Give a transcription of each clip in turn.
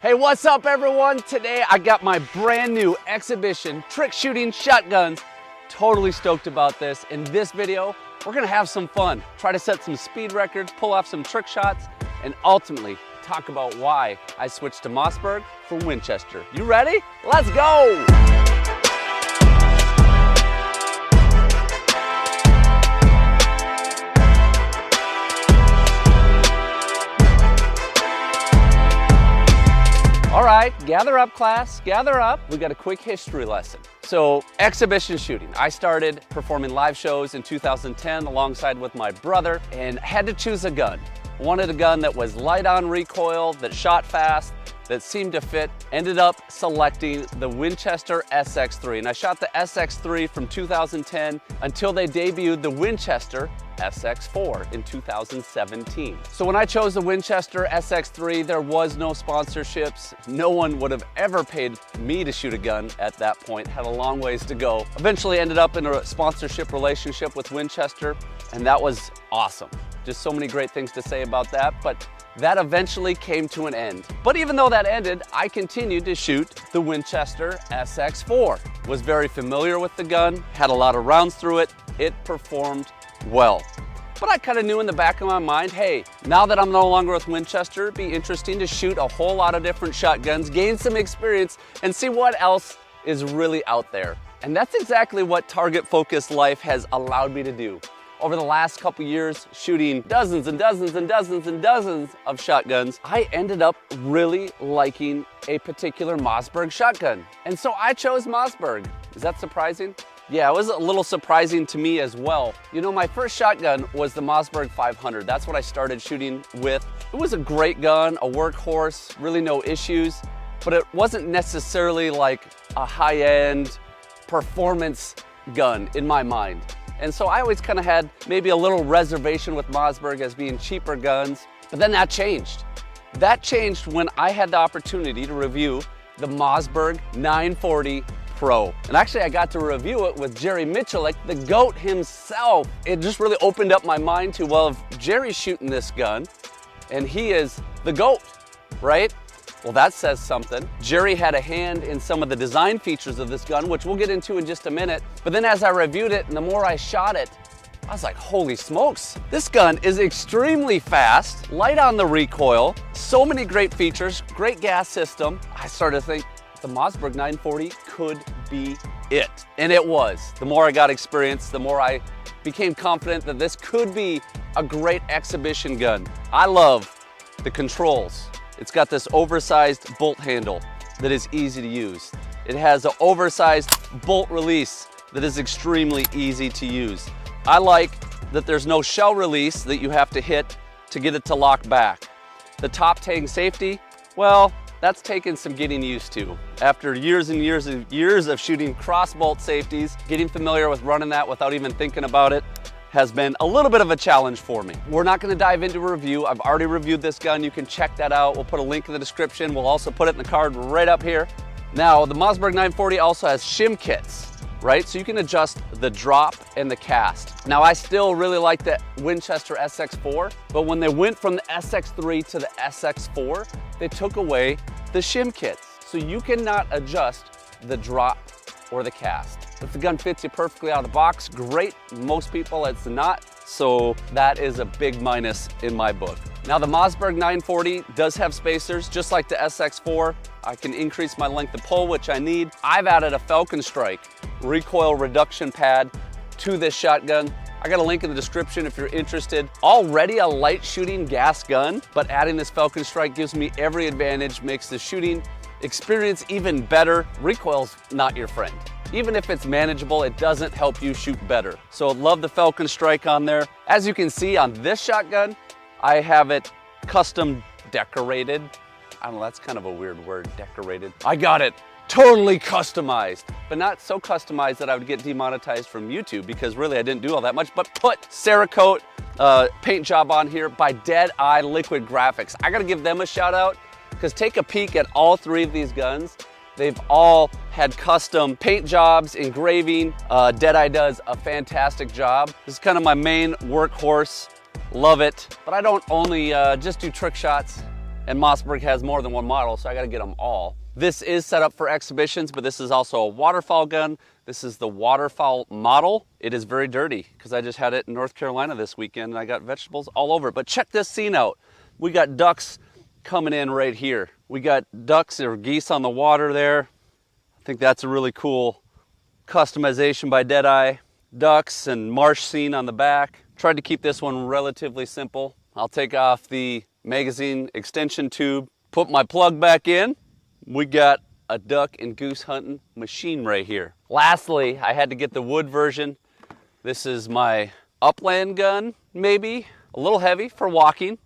Hey, what's up everyone? Today I got my brand new exhibition trick shooting shotguns. Totally stoked about this. In this video, we're gonna have some fun, try to set some speed records, pull off some trick shots, and ultimately talk about why I switched to Mossberg from Winchester. You ready? Let's go! All right, gather up class, gather up. We got a quick history lesson. So exhibition shooting. I started performing live shows in 2010 alongside with my brother and had to choose a gun. Wanted a gun that was light on recoil, that shot fast, that seemed to fit. Ended up selecting the Winchester SX3. And I shot the SX3 from 2010 until they debuted the Winchester SX4 in 2017. So when I chose the Winchester SX3, there was no sponsorships. No one would have ever paid me to shoot a gun at that point. Had a long ways to go. Eventually ended up in a sponsorship relationship with Winchester, and that was awesome. Just so many great things to say about that, but that eventually came to an end. But even though that ended, I continued to shoot the Winchester SX4. Was very familiar with the gun, had a lot of rounds through it. It performed well. But I kind of knew in the back of my mind, hey, now that I'm no longer with Winchester, it'd be interesting to shoot a whole lot of different shotguns, gain some experience, and see what else is really out there. And that's exactly what Target Focus Life has allowed me to do. Over the last couple years, shooting dozens and dozens and dozens and dozens of shotguns, I ended up really liking a particular Mossberg shotgun. And so I chose Mossberg. Is that surprising? Yeah, it was a little surprising to me as well. You know, my first shotgun was the Mossberg 500. That's what I started shooting with. It was a great gun, a workhorse, really no issues, but it wasn't necessarily like a high-end performance gun in my mind. And so I always kind of had maybe a little reservation with Mossberg as being cheaper guns, but then that changed. That changed when I had the opportunity to review the Mossberg 940 Pro. And actually I got to review it with Jerry Mitchell, the GOAT himself. It just really opened up my mind to, well, if Jerry's shooting this gun and he is the GOAT, right? Well, that says something. Jerry had a hand in some of the design features of this gun, which we'll get into in just a minute. But then as I reviewed it and the more I shot it, I was like, holy smokes. This gun is extremely fast, light on the recoil, so many great features, great gas system. I started to think the Mossberg 940 could be it. And it was. The more I got experience, the more I became confident that this could be a great exhibition gun. I love the controls. It's got this oversized bolt handle that is easy to use. It has an oversized bolt release that is extremely easy to use. I like that there's no shell release that you have to hit to get it to lock back. The top tang safety, well, that's taken some getting used to. After years and years and years of shooting cross bolt safeties, getting familiar with running that without even thinking about it has been a little bit of a challenge for me. We're not gonna dive into a review. I've already reviewed this gun. You can check that out. We'll put a link in the description. We'll also put it in the card right up here. Now, the Mossberg 940 also has shim kits, right? So you can adjust the drop and the cast. Now, I still really like the Winchester SX4, but when they went from the SX3 to the SX4, they took away the shim kits. So you cannot adjust the drop or the cast. If the gun fits you perfectly out of the box, great. Most people, it's not. So that is a big minus in my book. Now the Mossberg 940 does have spacers, just like the SX4. I can increase my length of pull, which I need. I've added a Falcon Strike recoil reduction pad to this shotgun. I got a link in the description if you're interested. Already a light shooting gas gun, but adding this Falcon Strike gives me every advantage, makes the shooting experience even better. Recoil's not your friend. Even if it's manageable, it doesn't help you shoot better. So love the Falcon Strike on there. As you can see on this shotgun, I have it custom decorated. I don't know, that's kind of a weird word, decorated. I got it totally customized, but not so customized that I would get demonetized from YouTube, because really I didn't do all that much, but put Cerakote paint job on here by Dead Eye Liquid Graphics. I gotta give them a shout out, because take a peek at all three of these guns. They've all had custom paint jobs, engraving. Deadeye does a fantastic job. This is kind of my main workhorse. Love it. But I don't only just do trick shots. and Mossberg has more than one model, so I gotta get them all. This is set up for exhibitions, but this is also a waterfowl gun. This is the waterfowl model. It is very dirty because I just had it in North Carolina this weekend and I got vegetables all over it. But check this scene out. We got ducks coming in right here. We got ducks or geese on the water there. I think that's a really cool customization by Deadeye. Ducks and marsh scene on the back. Tried to keep this one relatively simple. I'll take off the magazine extension tube, put my plug back in. We got a duck and goose hunting machine right here. Lastly, I had to get the wood version. This is my upland gun, maybe. A little heavy for walking,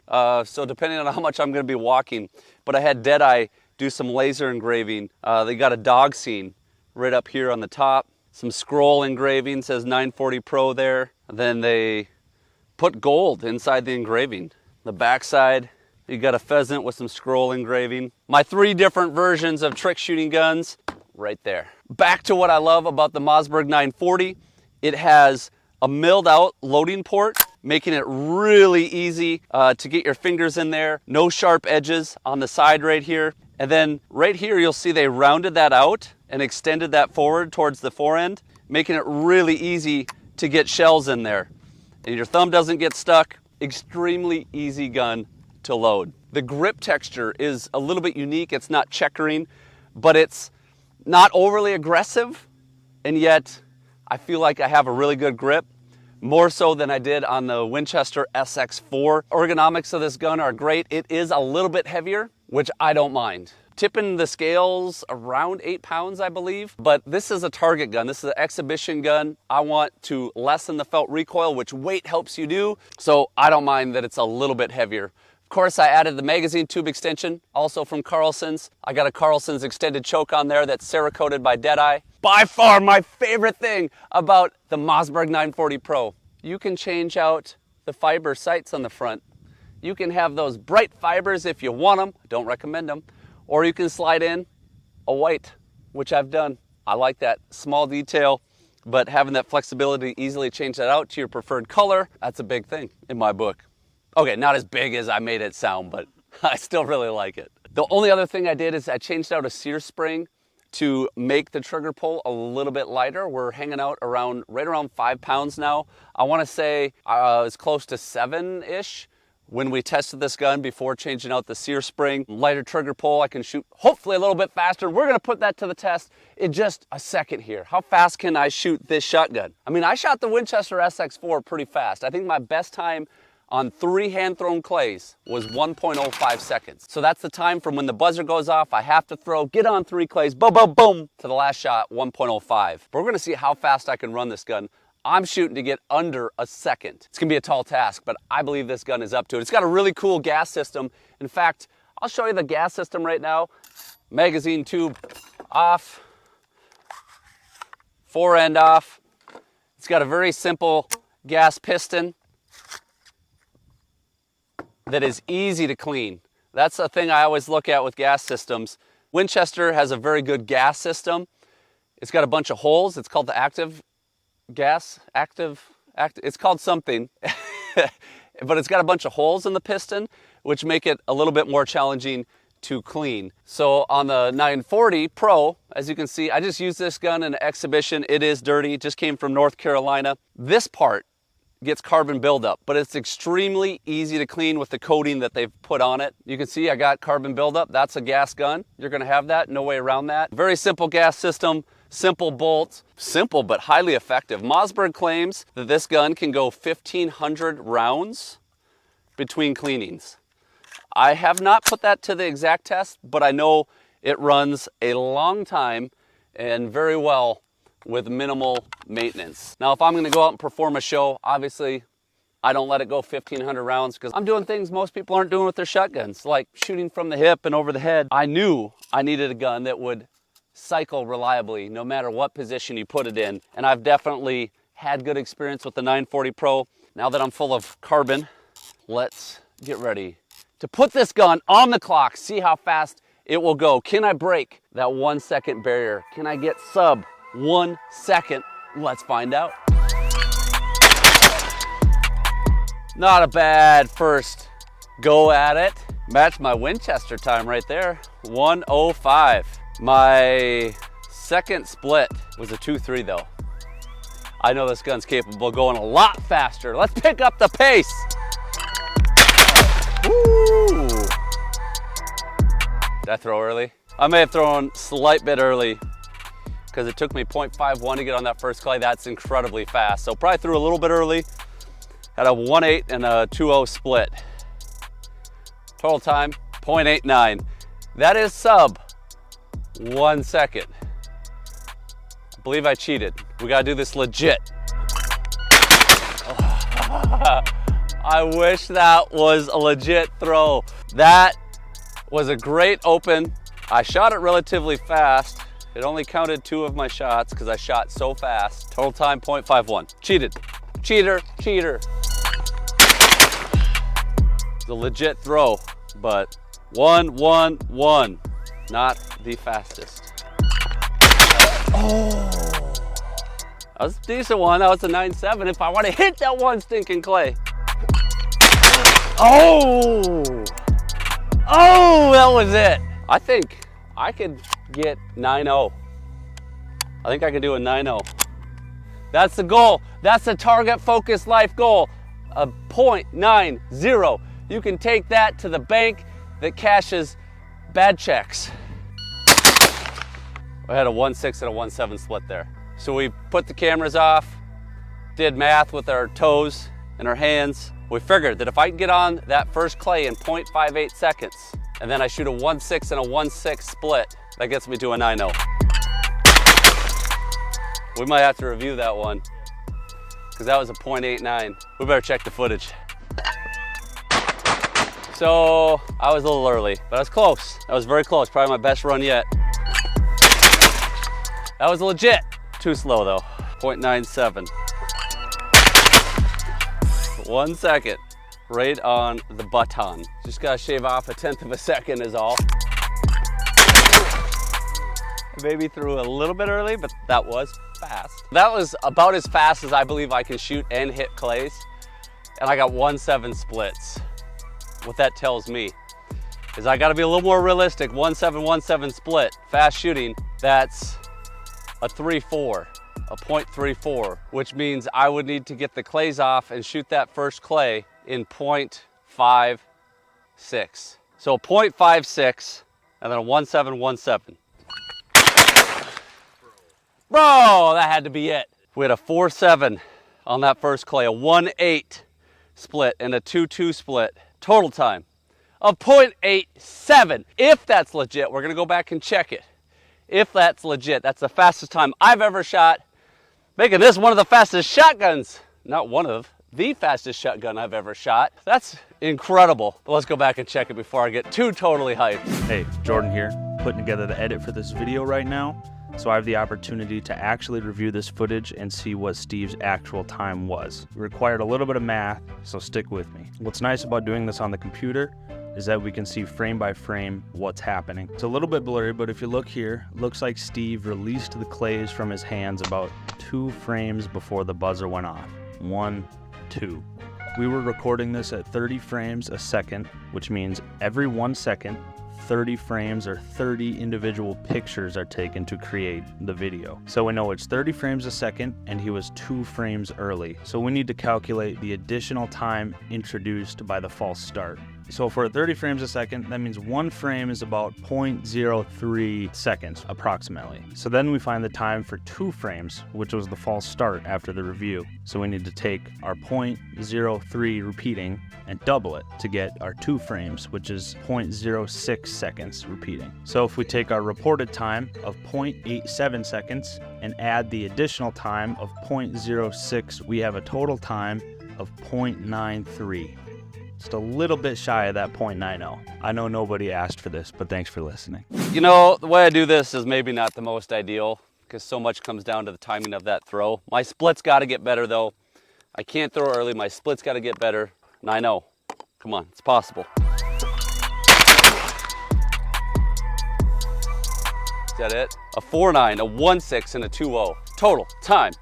so depending on how much I'm gonna be walking. But I had Deadeye do some laser engraving. They got a dog scene right up here on the top. Some scroll engraving, says 940 Pro there. And then they put gold inside the engraving. The backside, you got a pheasant with some scroll engraving. My 3 different versions of trick shooting guns, right there. Back to what I love about the Mossberg 940. It has a milled out loading port, making it really easy to get your fingers in there. No sharp edges on the side right here. And then right here, you'll see they rounded that out and extended that forward towards the forend, making it really easy to get shells in there. And your thumb doesn't get stuck. Extremely easy gun to load. The grip texture is a little bit unique. It's not checkering, but it's not overly aggressive, and yet I feel like I have a really good grip, more so than I did on the Winchester SX4. Ergonomics of this gun are great. It is a little bit heavier, which I don't mind. Tipping the scales around 8 pounds, I believe, but this is a target gun. This is an exhibition gun. I want to lessen the felt recoil, which weight helps you do, so I don't mind that it's a little bit heavier. Of course, I added the magazine tube extension, also from Carlson's. I got a Carlson's extended choke on there that's Cerakoted by Deadeye. By far my favorite thing about the Mossberg 940 Pro. You can change out the fiber sights on the front. You can have those bright fibers if you want them. Don't recommend them. Or you can slide in a white, which I've done. I like that small detail, but having that flexibility to easily change that out to your preferred color, that's a big thing in my book. Okay, not as big as I made it sound, but I still really like it. The only other thing I did is I changed out a sear spring to make the trigger pull a little bit lighter. We're hanging out right around 5 pounds now. I wanna say it's close to 7-ish. When we tested this gun before changing out the sear spring, lighter trigger pull, I can shoot hopefully a little bit faster. We're gonna put that to the test in just a second here. How fast can I shoot this shotgun? I mean, I shot the Winchester SX4 pretty fast. I think my best time on 3 hand-thrown clays was 1.05 seconds. So that's the time from when the buzzer goes off, I have to throw, get on 3 clays, boom, boom, boom, to the last shot, 1.05. But we're gonna see how fast I can run this gun. I'm shooting to get under a second. It's gonna be a tall task, but I believe this gun is up to it. It's got a really cool gas system. In fact, I'll show you the gas system right now. Magazine tube off, fore end off. It's got a very simple gas piston that is easy to clean. That's the thing I always look at with gas systems. Winchester has a very good gas system. It's got a bunch of holes. It's called the active, it's called something, but it's got a bunch of holes in the piston, which make it a little bit more challenging to clean. So on the 940 Pro, as you can see, I just used this gun in an exhibition. It is dirty, it just came from North Carolina. This part gets carbon buildup, but it's extremely easy to clean with the coating that they've put on it. You can see I got carbon buildup. That's a gas gun. You're gonna have that, no way around that. Very simple gas system. Simple bolts, simple but highly effective. Mossberg claims that this gun can go 1,500 rounds between cleanings. I have not put that to the exact test, but I know it runs a long time and very well with minimal maintenance. Now, if I'm gonna go out and perform a show, obviously I don't let it go 1,500 rounds because I'm doing things most people aren't doing with their shotguns, like shooting from the hip and over the head. I knew I needed a gun that would cycle reliably no matter what position you put it in, and I've definitely had good experience with the 940 Pro. Now that I'm full of carbon, let's get ready to put this gun on the clock, see how fast it will go. Can I break that 1 second barrier? Can I get sub 1 second? Let's find out. Not a bad first go at it. Matched my Winchester time right there, 1:05. My second split was a 2-3 though. I know this gun's capable of going a lot faster. Let's pick up the pace. Woo! Did I throw early? I may have thrown a slight bit early because it took me 0.51 to get on that first clay. That's incredibly fast. So probably threw a little bit early. Had a 1.8 and a 2.0 split. Total time, 0.89. That is sub 1 second. I believe I cheated. We gotta do this legit. I wish that was a legit throw. That was a great open. I shot it relatively fast. It only counted 2 of my shots because I shot so fast. Total time, 0.51. Cheated. Cheater, cheater. It's a legit throw, but 1-1-1. Not the fastest. Oh, that was a decent one. That was a 9.7. If I want to hit that one stinking clay. Oh, that was it. I think I could get 9.0. I think I could do a 9.0. That's the goal. That's the target focused life goal. A 0.90. You can take that to the bank that cashes bad checks. I had a 1.6 and a 1.7 split there. So we put the cameras off, did math with our toes and our hands. We figured that if I can get on that first clay in 0.58 seconds, and then I shoot a 1.6 and a 1.6 split, that gets me to a 9.0. We might have to review that one, because that was a 0.89. We better check the footage. So I was a little early, but I was close. I was very close, probably my best run yet. That was legit. Too slow though, 0.97. 1 second, right on the button. Just gotta shave off 1/10 of a second is all. Maybe threw a little bit early, but that was fast. That was about as fast as I believe I can shoot and hit clays. And I got 1.7 splits. What that tells me is I gotta be a little more realistic. 1.7, 1.7 split, fast shooting, that's a 3.4, a 0.34, which means I would need to get the clays off and shoot that first clay in 0.56. So 0.56 and then a 1.7, 1.7. Bro, that had to be it. We had a 4.7 on that first clay, a 1.8 split and a 2.2 split. Total time of 0.87. If that's legit, we're gonna go back and check it. If that's legit, that's the fastest time I've ever shot, making this one of the fastest shotguns. Not one of, the fastest shotgun I've ever shot. That's incredible. But let's go back and check it before I get too totally hyped. Hey, Jordan here, putting together the edit for this video right now. So I have the opportunity to actually review this footage and see what Steve's actual time was. It required a little bit of math, so stick with me. What's nice about doing this on the computer is that we can see frame by frame what's happening. It's a little bit blurry, but if you look here, looks like Steve released the clays from his hands about 2 frames before the buzzer went off. 1, 2. We were recording this at 30 frames a second, which means every 1 second, 30 frames or 30 individual pictures are taken to create the video. So we know it's 30 frames a second and he was 2 frames early. So we need to calculate the additional time introduced by the false start. So for 30 frames a second, that means 1 frame is about 0.03 seconds approximately. So then we find the time for 2 frames, which was the false start after the review. So we need to take our 0.03 repeating and double it to get our 2 frames, which is 0.06 seconds repeating. So if we take our reported time of 0.87 seconds and add the additional time of 0.06, we have a total time of 0.93. Just a little bit shy of that 0.90. I know nobody asked for this, but thanks for listening. You know, the way I do this is maybe not the most ideal because so much comes down to the timing of that throw. My split's got to get better though. I can't throw early. My split's got to get better. And I know. Come on, it's possible. Is that it? A 4.9, a 1.6, and a 2.0. Total time,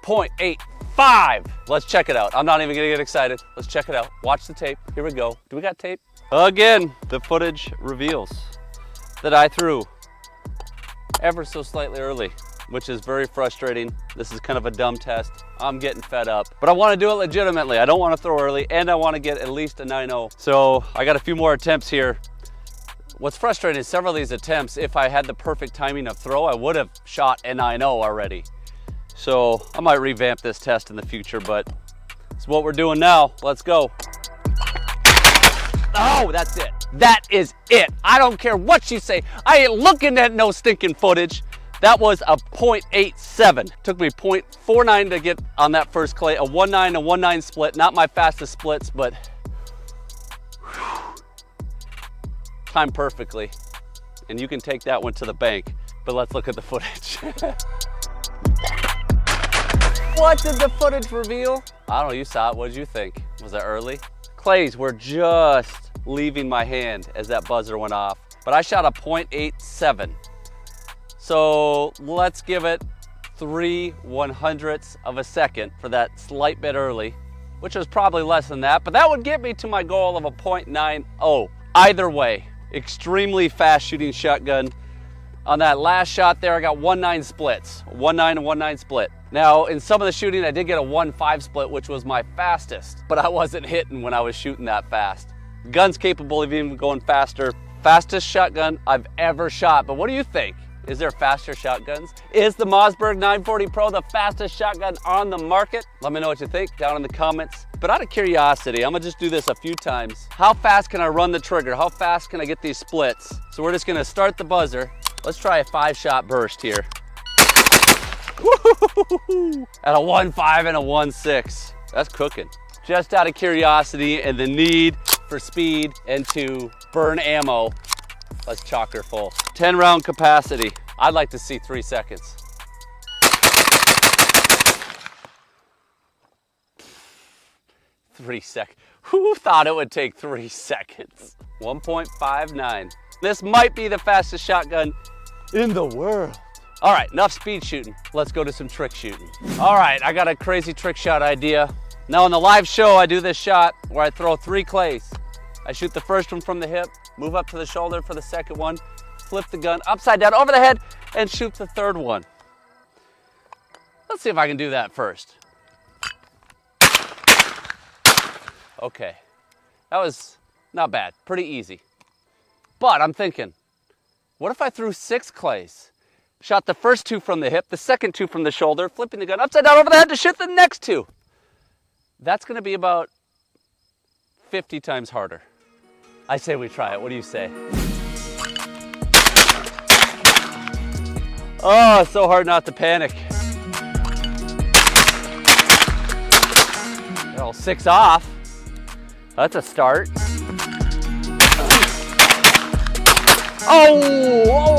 0.85. Let's check it out. I'm not even gonna get excited. Let's check it out. Watch the tape. Here we go. Do we got tape? Again, the footage reveals that I threw ever so slightly early, which is very frustrating. This is kind of a dumb test. I'm getting fed up, but I want to do it legitimately. I don't want to throw early, and I want to get at least a 9-0. So I got a few more attempts here. What's frustrating is several of these attempts, if I had the perfect timing of throw, I would have shot a 9-0 already. So I might revamp this test in the future, but it's what we're doing now. Let's go. Oh, that's it. That is it. I don't care what you say. I ain't looking at no stinking footage. That was a .87. Took me .49 to get on that first clay. A 1.9, a 1.9 split. Not my fastest splits, but timed perfectly. And you can take that one to the bank. But let's look at the footage. What did the footage reveal? I don't know, you saw it. What did you think? Was it early? Clays were just leaving my hand as that buzzer went off. But I shot a .87. So let's give it 3/100ths of a second for that slight bit early, which was probably less than that, but that would get me to my goal of a .90. Either way, extremely fast shooting shotgun. On that last shot there, I got 1.9 splits, 1.9 and 1.9 split. Now, in some of the shooting, I did get a 1.5 split, which was my fastest, but I wasn't hitting when I was shooting that fast. Gun's capable of even going faster. Fastest shotgun I've ever shot, but what do you think? Is there faster shotguns? Is the Mossberg 940 Pro the fastest shotgun on the market? Let me know what you think down in the comments. But out of curiosity, I'm gonna just do this a few times. How fast can I run the trigger? How fast can I get these splits? So we're just gonna start the buzzer. Let's try a 5-shot burst here. At a 1.5 and a 1.6. That's cooking. Just out of curiosity and the need for speed and to burn ammo, let's chock her full. 10-round capacity. I'd like to see 3 seconds. Who thought it would take 3 seconds? 1.59. This might be the fastest shotgun in the world. All right, enough speed shooting. Let's go to some trick shooting. All right, I got a crazy trick shot idea. Now in the live show, I do this shot where I throw 3 clays. I shoot the first one from the hip, move up to the shoulder for the second one, flip the gun upside down over the head, and shoot the third one. Let's see if I can do that first. Okay, that was not bad, pretty easy. But I'm thinking, what if I threw 6 clays? Shot the first 2 from the hip, the second 2 from the shoulder, flipping the gun upside down over the head to shoot the next 2. That's gonna be about 50 times harder. I say we try it, what do you say? Oh, it's so hard not to panic. Got all 6 off. That's a start. Oh!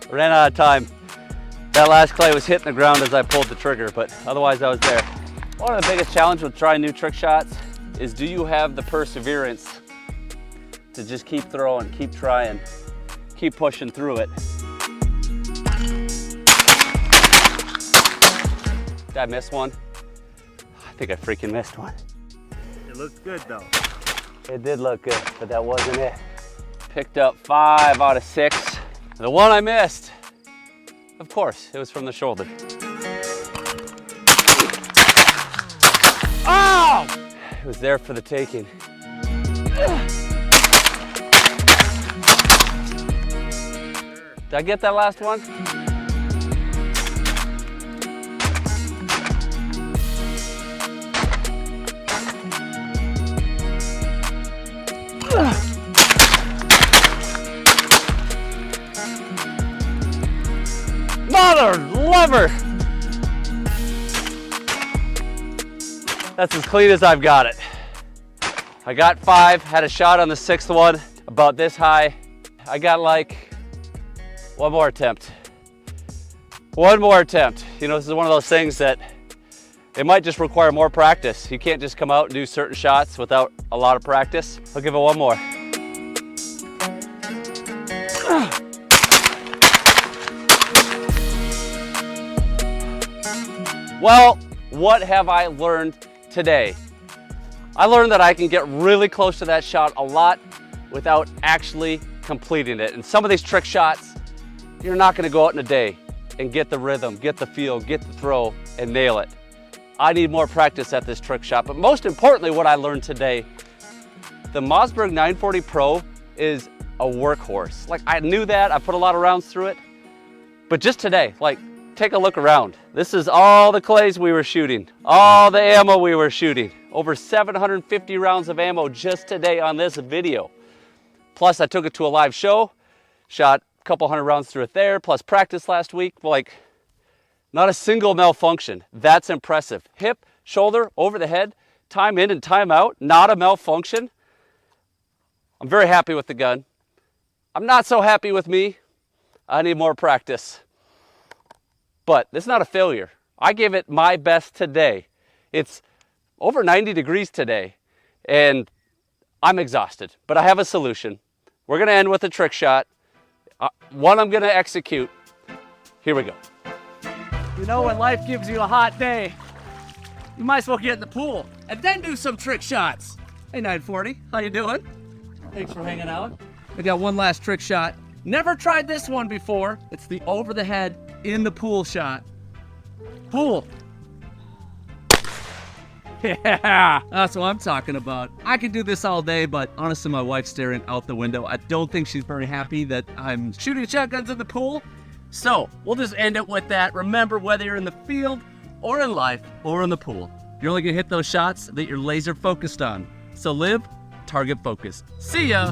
Ran out of time. That last clay was hitting the ground as I pulled the trigger, but otherwise I was there. One of the biggest challenges with trying new trick shots is, do you have the perseverance to just keep throwing, keep trying, keep pushing through it? Did I miss one? I think I freaking missed one. It looks good though. It did look good, but that wasn't it. Picked up 5 out of 6. The one I missed, of course, it was from the shoulder. Oh! It was there for the taking. Did I get that last one? Mother lover! That's as clean as I've got it. I got 5, had a shot on the 6th one, about this high. I got like one more attempt. One more attempt. You know, this is one of those things that it might just require more practice. You can't just come out and do certain shots without a lot of practice. I'll give it one more. Well, what have I learned today? I learned that I can get really close to that shot a lot without actually completing it. And some of these trick shots, you're not gonna go out in a day and get the rhythm, get the feel, get the throw, and nail it. I need more practice at this trick shot. But most importantly, what I learned today, the Mossberg 940 Pro is a workhorse. Like, I knew that, I put a lot of rounds through it, but just today, like, take a look around. This is all the clays we were shooting, all the ammo we were shooting. Over 750 rounds of ammo just today on this video. Plus I took it to a live show, shot a couple hundred rounds through it there, plus practice last week. Like, not a single malfunction. That's impressive. Hip, shoulder, over the head, time in and time out, not a malfunction. I'm very happy with the gun. I'm not so happy with me. I need more practice. But it's not a failure. I gave it my best today. It's over 90 degrees today, and I'm exhausted, but I have a solution. We're gonna end with a trick shot. One I'm gonna execute. Here we go. You know, when life gives you a hot day, you might as well get in the pool and then do some trick shots. Hey 940, how you doing? Thanks for hanging out. I got one last trick shot. Never tried this one before. It's the over the head in the pool shot. Pool. Yeah, that's what I'm talking about. I could do this all day, but honestly, my wife's staring out the window. I don't think she's very happy that I'm shooting shotguns in the pool. So we'll just end it with that. Remember, whether you're in the field or in life or in the pool, you're only gonna hit those shots that you're laser focused on. So live target focused. See ya.